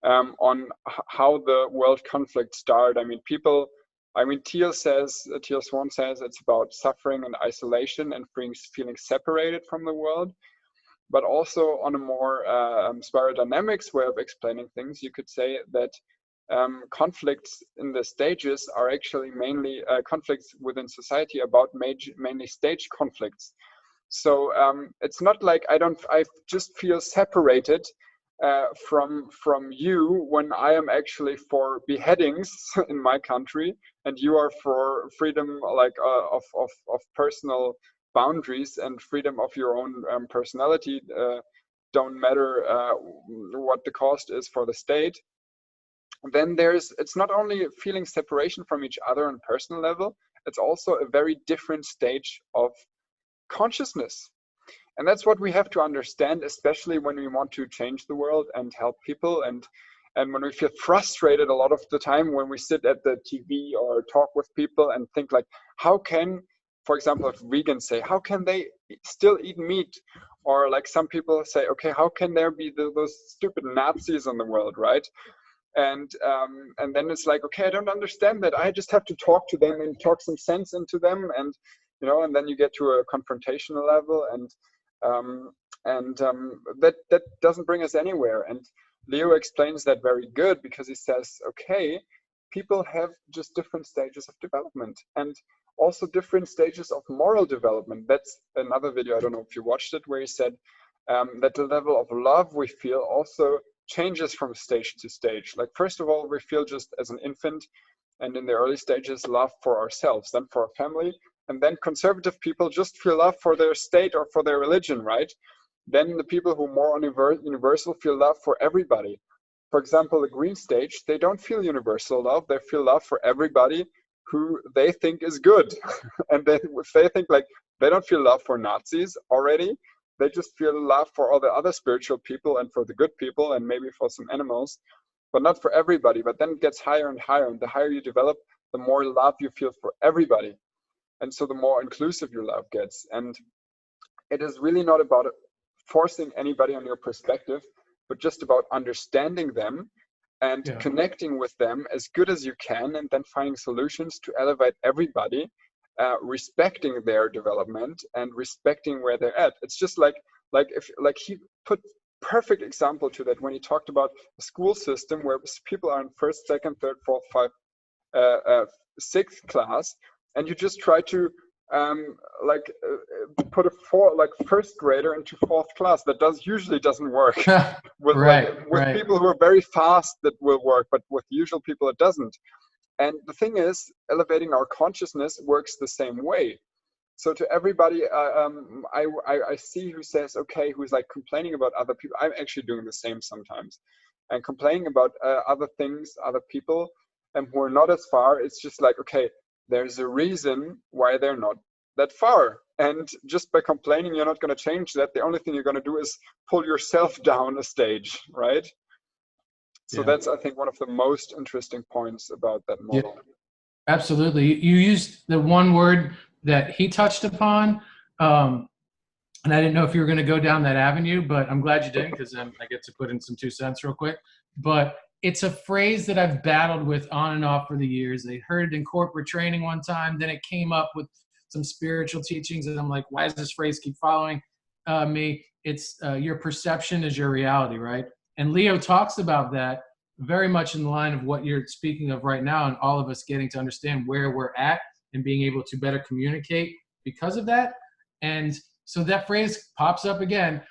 on how the world conflict started. I mean, Teal Swan says it's about suffering and isolation and feeling separated from the world. But also on a more spiral dynamics way of explaining things, you could say that conflicts in the stages are actually mainly conflicts within society about mainly stage conflicts. So it's not like I just feel separated from you when I am actually for beheadings in my country, and you are for freedom, like of personal boundaries and freedom of your own personality. Don't matter what the cost is for the state. Then it's not only feeling separation from each other on personal level, it's also a very different stage of consciousness. And that's what we have to understand, especially when we want to change the world and help people, and when we feel frustrated a lot of the time when we sit at the TV or talk with people and think like, how can, for example, if vegans say, how can they still eat meat? Or like some people say, okay, how can there be those stupid Nazis in the world, right? And then it's like, okay, I don't understand that. I just have to talk to them and talk some sense into them, and and then you get to a confrontational level, and that doesn't bring us anywhere. And Leo explains that very good, because he says, okay, people have just different stages of development and also different stages of moral development. That's another video, I don't know if you watched it, where he said that the level of love we feel also changes from stage to stage. Like, first of all, we feel just as an infant, and in the early stages, love for ourselves, then for our family, and then conservative people just feel love for their state or for their religion, right? Then the people who are more universal feel love for everybody. For example, the green stage, they don't feel universal love, they feel love for everybody who they think is good. And then if they think like, they don't feel love for Nazis already, they just feel love for all the other spiritual people and for the good people and maybe for some animals, but not for everybody. But then it gets higher and higher, and the higher you develop, the more love you feel for everybody. And so the more inclusive your love gets. And it is really not about forcing anybody on your perspective, but just about understanding them and connecting with them as good as you can, and then finding solutions to elevate everybody, respecting their development and respecting where they're at. It's just like he put perfect example to that when he talked about the school system where people are in first, second, third, fourth, sixth class, and you just try to put a first grader into fourth class. That usually doesn't work. With people who are very fast, that will work, but with usual people it doesn't. And the thing is, elevating our consciousness works the same way. So to everybody I see who says, okay, who's like complaining about other people, I'm actually doing the same sometimes, and complaining about other things, other people, and who are not as far. It's just like, okay, there's a reason why they're not that far. And just by complaining, you're not going to change that. The only thing you're going to do is pull yourself down a stage, right? So that's, I think, one of the most interesting points about that model. Yeah, absolutely. You used the one word that he touched upon, and I didn't know if you were going to go down that avenue, but I'm glad you didn't, because then I get to put in some 2 cents real quick. But it's a phrase that I've battled with on and off for the years. I heard it in corporate training one time, then it came up with some spiritual teachings, and I'm like, why does this phrase keep following me? It's your perception is your reality, right? And Leo talks about that very much in the line of what you're speaking of right now, and all of us getting to understand where we're at and being able to better communicate because of that. And so that phrase pops up again.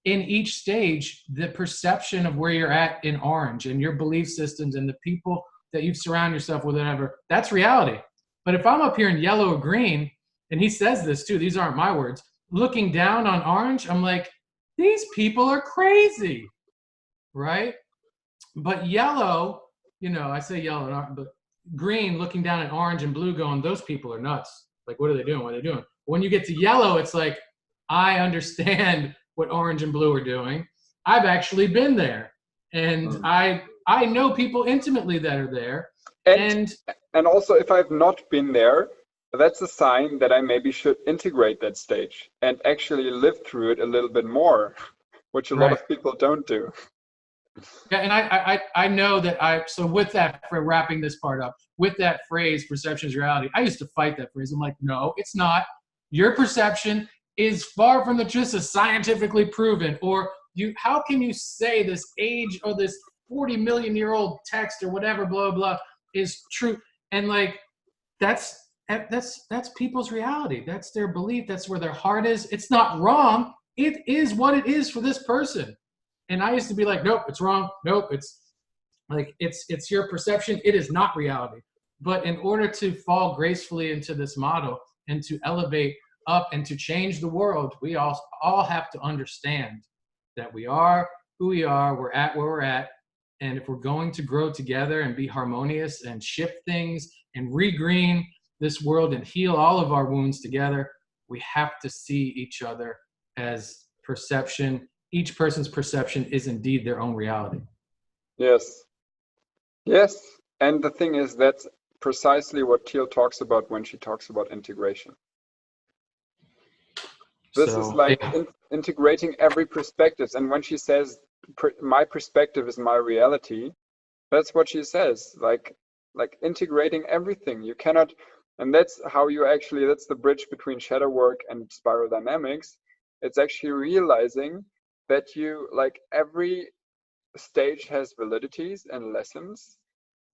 In each stage, the perception of where you're at in orange and your belief systems and the people that you surround yourself with, whatever, that's reality. But if I'm up here in yellow or green, and he says this too, these aren't my words, looking down on orange, I'm like, these people are crazy, right? But yellow, I say yellow, but green looking down at orange and blue going, those people are nuts. Like, what are they doing? What are they doing? When you get to yellow, it's like, I understand what orange and blue are doing. I've actually been there. And I I know people intimately that are there. And also, if I've not been there, that's a sign that I maybe should integrate that stage and actually live through it a little bit more, which a lot of people don't do. Yeah, and I know that so with that, for wrapping this part up, with that phrase, perception is reality, I used to fight that phrase. I'm like, no, it's not. Your perception is far from the truth, is scientifically proven. Or how can you say this age or this 40 million year old text or whatever, blah, blah, is true? And like, that's people's reality. That's their belief. That's where their heart is. It's not wrong. It is what it is for this person. And I used to be like, nope, it's wrong. Nope, it's like, it's your perception. It is not reality. But in order to fall gracefully into this model and to elevate up and to change the world, we all have to understand that we are who we are. We're at where we're at. And if we're going to grow together and be harmonious and shift things and regreen this world and heal all of our wounds together, we have to see each other as perception. Each person's perception is indeed their own reality. Yes. Yes. And the thing is, that's precisely what Teal talks about when she talks about integration. This is like integrating every perspective. And when she says, my perspective is my reality, that's what she says, like integrating everything. You cannot, and that's how you actually, that's the bridge between shadow work and spiral dynamics. It's actually realizing that you, like, every stage has validities and lessons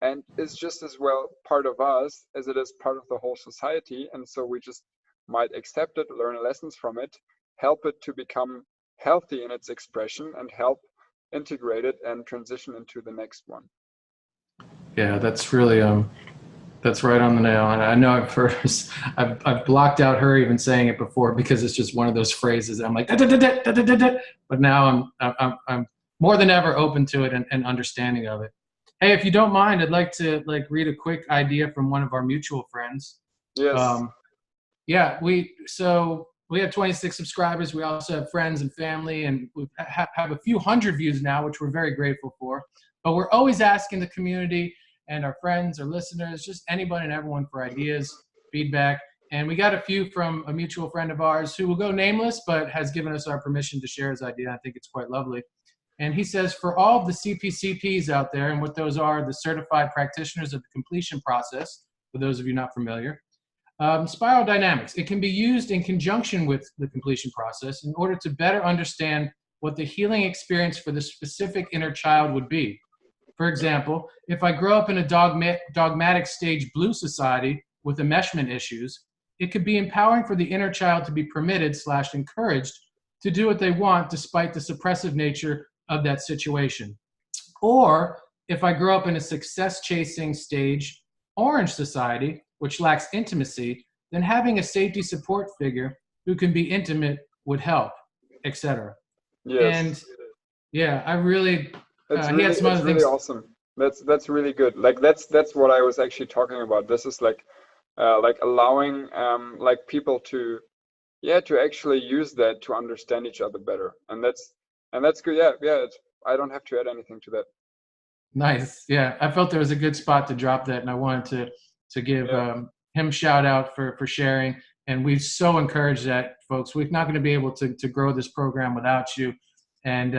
and is just as well part of us as it is part of the whole society. And so we just might accept it, learn lessons from it, help it to become healthy in its expression, and help integrate it and transition into the next one. Yeah, that's really that's right on the nail. And I know I've blocked out her even saying it before, because it's just one of those phrases I'm like, da, da, da, da, da, da, da. But now I'm more than ever open to it and understanding of it. Hey, if you don't mind, I'd like to read a quick idea from one of our mutual friends. Yes. Yeah, we have 26 subscribers. We also have friends and family, and we have a few hundred views now, which we're very grateful for. But we're always asking the community and our friends or listeners, just anybody and everyone, for ideas, feedback. And we got a few from a mutual friend of ours who will go nameless, but has given us our permission to share his idea. I think it's quite lovely. And he says, for all of the CPCPs out there, and what those are, the certified practitioners of the completion process, for those of you not familiar, spiral dynamics, it can be used in conjunction with the completion process in order to better understand what the healing experience for the specific inner child would be. For example, if I grow up in a dogmatic stage blue society with enmeshment issues, it could be empowering for the inner child to be permitted/encouraged to do what they want despite the suppressive nature of that situation. Or if I grow up in a success-chasing stage orange society, which lacks intimacy, then having a safety support figure who can be intimate would help, etc. Yes. And yeah, I really, he had some other things. Really awesome. That's really good. Like that's what I was actually talking about. This is like allowing like people to actually use that to understand each other better, and that's good. Yeah. I don't have to add anything to that. Nice. Yeah, I felt there was a good spot to drop that, and I wanted to give him shout out for sharing. And we so encourage that, folks. We're not going to be able to grow this program without you, and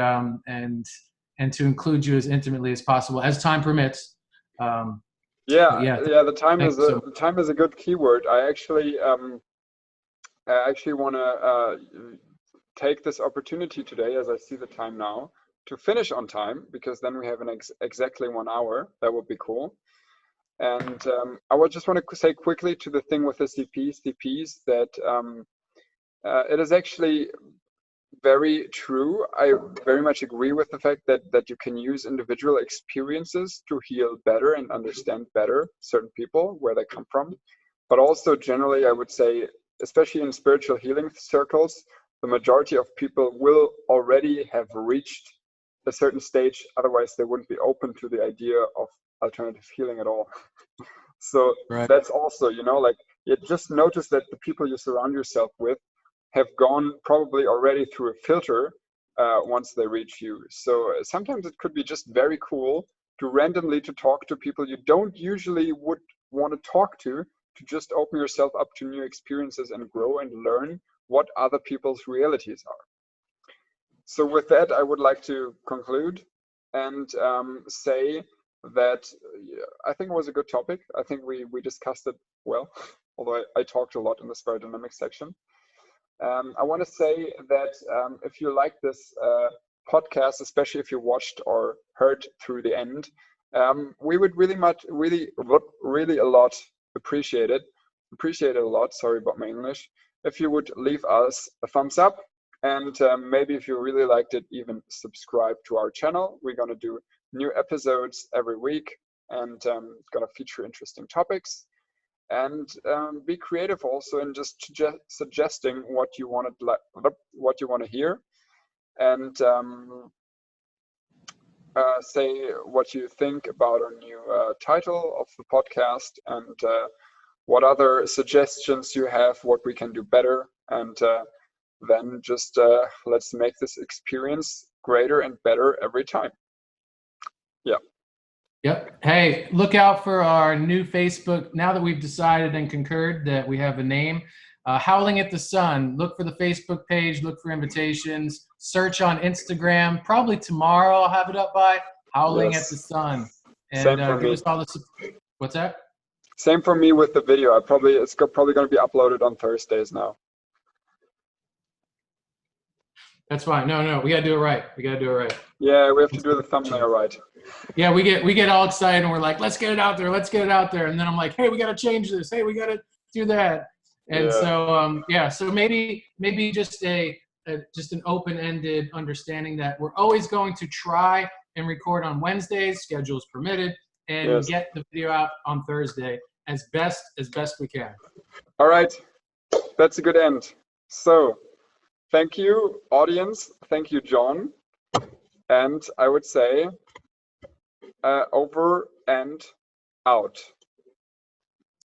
to include you as intimately as possible, as time permits. The time is a good keyword. I actually want to take this opportunity today, as I see the time now, to finish on time, because then we have exactly 1 hour. That would be cool. And I would just want to say quickly to the thing with the CPs that it is actually very true. I very much agree with the fact that you can use individual experiences to heal better and understand better certain people, where they come from. But also generally, I would say, especially in spiritual healing circles, the majority of people will already have reached a certain stage. Otherwise, they wouldn't be open to the idea of alternative healing at all. So That's also, like, you just notice that the people you surround yourself with have gone probably already through a filter once they reach you. So sometimes it could be just very cool randomly to talk to people you don't usually would want to talk to just open yourself up to new experiences and grow and learn what other people's realities are. So with that, I would like to conclude and say that I think it was a good topic. I think we discussed it well, although I talked a lot in the Spirit Dynamics section. I want to say that if you like this podcast, especially if you watched or heard through the end, we would really a lot appreciate it a lot, sorry about my English, if you would leave us a thumbs up, and maybe if you really liked it, even subscribe to our channel. We're going to do new episodes every week and going to feature interesting topics, and be creative also in just suggesting what you want to hear, and say what you think about our new title of the podcast, and what other suggestions you have, what we can do better, and then just let's make this experience greater and better every time. Yeah. Yep. Hey, look out for our new Facebook. Now that we've decided and concurred that we have a name, Howling at the Sun. Look for the Facebook page. Look for invitations. Search on Instagram. Probably tomorrow I'll have it up by Howling at the Sun. And give us all the. What's that? Same for me with the video. It's probably going to be uploaded on Thursdays now. That's fine. No, we gotta do it right. Yeah, we have to do the thumbnail right. Yeah, we get all excited and we're like, let's get it out there, and then I'm like, hey, we gotta change this. Hey, we gotta do that. And so so maybe just an open-ended understanding that we're always going to try and record on Wednesdays, schedules permitted, and get the video out on Thursday as best we can. All right, that's a good end. So thank you, audience. Thank you, John. And I would say over and out.